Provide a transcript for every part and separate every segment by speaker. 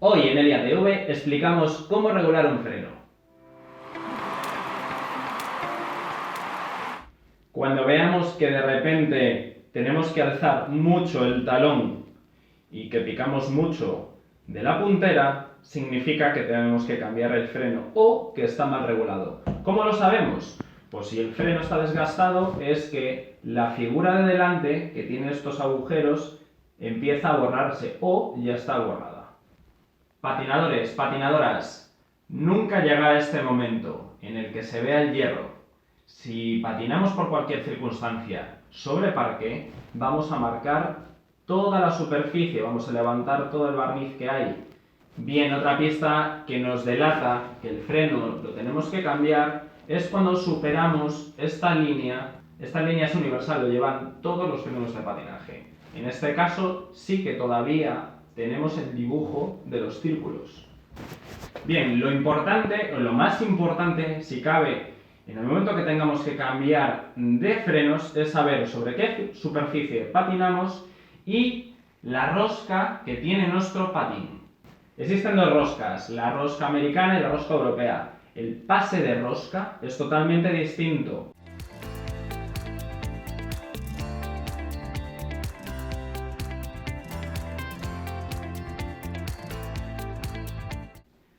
Speaker 1: Hoy en el IATV explicamos cómo regular un freno. Cuando veamos que de repente tenemos que alzar mucho el talón y que picamos mucho de la puntera, significa que tenemos que cambiar el freno o que está mal regulado. ¿Cómo lo sabemos? Pues si el freno está desgastado es que la figura de delante, que tiene estos agujeros, empieza a borrarse o ya está borrada. Patinadores, patinadoras, nunca llega este momento en el que se vea el hierro. Si patinamos por cualquier circunstancia sobre parque, vamos a marcar toda la superficie, vamos a levantar todo el barniz que hay. Bien, otra pista que nos delata que el freno lo tenemos que cambiar es cuando superamos esta línea. Esta línea es universal, lo llevan todos los frenos de patinaje. En este caso sí que todavía tenemos el dibujo de los círculos. Bien, lo importante, o lo más importante, si cabe, en el momento que tengamos que cambiar de frenos, es saber sobre qué superficie patinamos y la rosca que tiene nuestro patín. Existen dos roscas, la rosca americana y la rosca europea. El pase de rosca es totalmente distinto.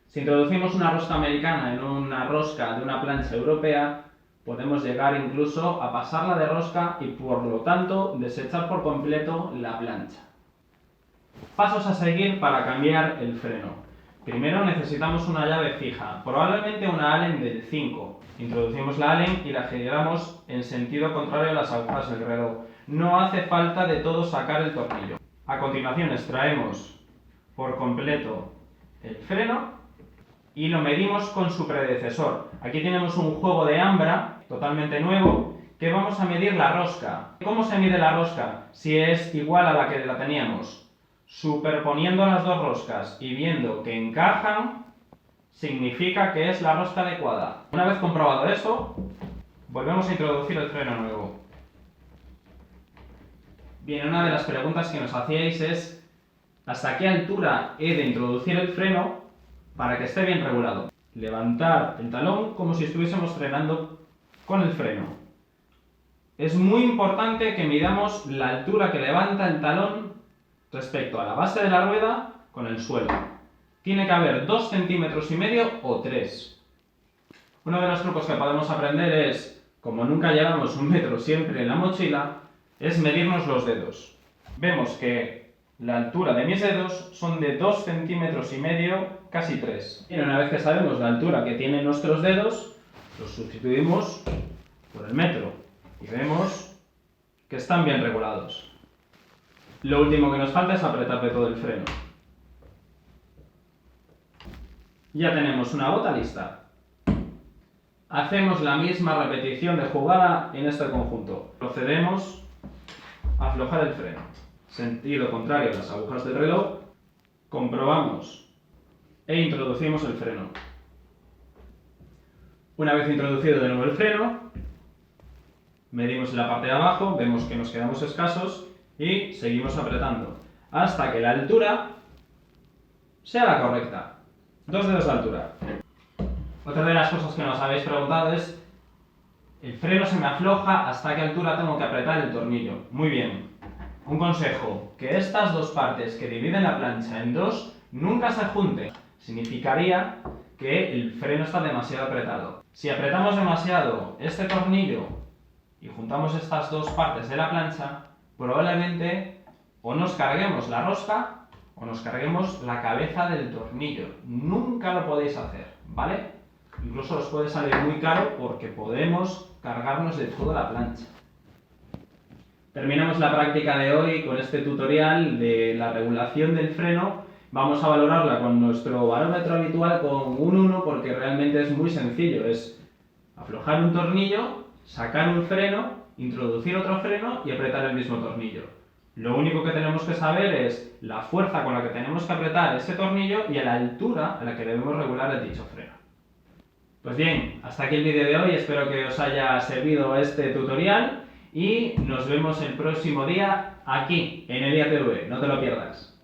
Speaker 1: Si introducimos una rosca americana en una rosca de una plancha europea, podemos llegar incluso a pasarla de rosca y por lo tanto desechar por completo la plancha. Pasos a seguir para cambiar el freno. Primero necesitamos una llave fija, probablemente una Allen del 5. Introducimos la Allen y la giramos en sentido contrario a las agujas del reloj. No hace falta de todo sacar el tornillo. A continuación extraemos por completo el freno y lo medimos con su predecesor. Aquí tenemos un juego de ambra totalmente nuevo que vamos a medir la rosca. ¿Cómo se mide la rosca? Si es igual a la que la teníamos. Superponiendo las dos roscas y viendo que encajan, significa que es la rosca adecuada. Una vez comprobado eso, volvemos a introducir el freno nuevo. Bien, una de las preguntas que nos hacíais es ¿hasta qué altura he de introducir el freno para que esté bien regulado? Levantar el talón como si estuviésemos frenando con el freno. Es muy importante que midamos la altura que levanta el talón respecto a la base de la rueda con el suelo. Tiene que haber 2,5 centímetros o 3. Uno de los trucos que podemos aprender es, como nunca llevamos 1 metro siempre en la mochila, es medirnos los dedos. Vemos que la altura de mis dedos son de 2,5 centímetros, casi 3. Y una vez que sabemos la altura que tienen nuestros dedos, los sustituimos por el metro y vemos que están bien regulados. Lo último que nos falta es apretar de todo el freno. Ya tenemos una bota lista. Hacemos la misma repetición de jugada en este conjunto. Procedemos a aflojar el freno. Sentido contrario a las agujas del reloj. Comprobamos e introducimos el freno. Una vez introducido de nuevo el freno, medimos en la parte de abajo, vemos que nos quedamos escasos y seguimos apretando hasta que la altura sea la correcta. 2 dedos de altura. Otra de las cosas que nos habéis preguntado es el freno se me afloja, ¿hasta qué altura tengo que apretar el tornillo? Muy bien. Un consejo, que estas dos partes que dividen la plancha en dos nunca se junten. Significaría que el freno está demasiado apretado. Si apretamos demasiado este tornillo y juntamos estas dos partes de la plancha, probablemente o nos carguemos la rosca o nos carguemos la cabeza del tornillo. Nunca lo podéis hacer, ¿vale? Incluso os puede salir muy caro porque podemos cargarnos de toda la plancha. Terminamos la práctica de hoy con este tutorial de la regulación del freno. Vamos a valorarla con nuestro barómetro habitual con un 1 porque realmente es muy sencillo. Es aflojar un tornillo, sacar un freno, introducir otro freno y apretar el mismo tornillo. Lo único que tenemos que saber es la fuerza con la que tenemos que apretar ese tornillo y a la altura a la que debemos regular el dicho freno. Pues bien, hasta aquí el vídeo de hoy, espero que os haya servido este tutorial y nos vemos el próximo día aquí en el IATV, no te lo pierdas.